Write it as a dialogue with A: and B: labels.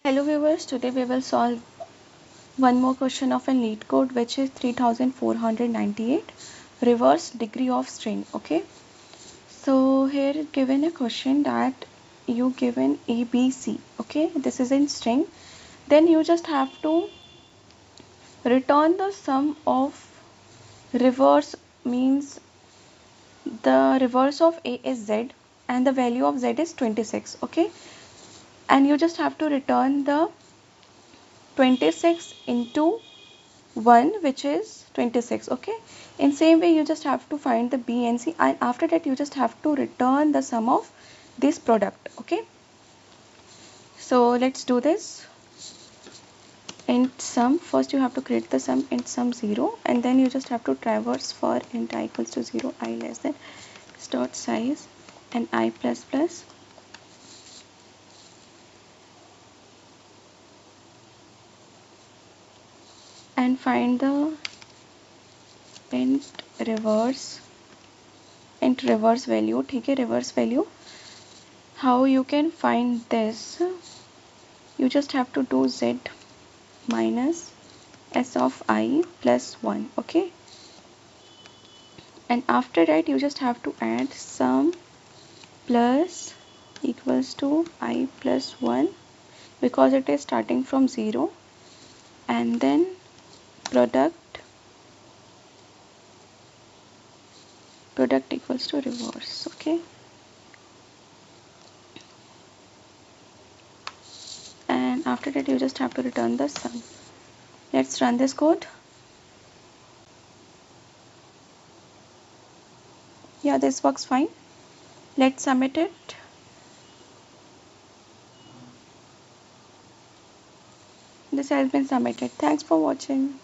A: Hello viewers, today we will solve one more question of an LeetCode which is 3498 reverse degree of string. Okay, so here given a question that you given ABC. Okay, this is in string, then you just have to return the sum of reverse, means the reverse of A is Z and the value of Z is 26. Okay, and you just have to return the 26 into 1 which is 26. Okay, in same way you just have to find the B and C, and after that you just have to return the sum of this product. Okay, so let's do this. Int sum, first you have to create the sum int sum 0, and then you just have to traverse for int I equals to 0, I less than dot size and I plus plus, and find the int reverse value. ठीक है, reverse value. How you can find this? You just have to do z minus s of I plus 1. Okay, and after that you just have to add sum plus equals to I plus 1 because it is starting from 0, and then product equals to reverse. Okay, and after that you just have to return the sum. Let's run this code. Yeah, this works fine. Let's submit it. This has been submitted. Thanks for watching.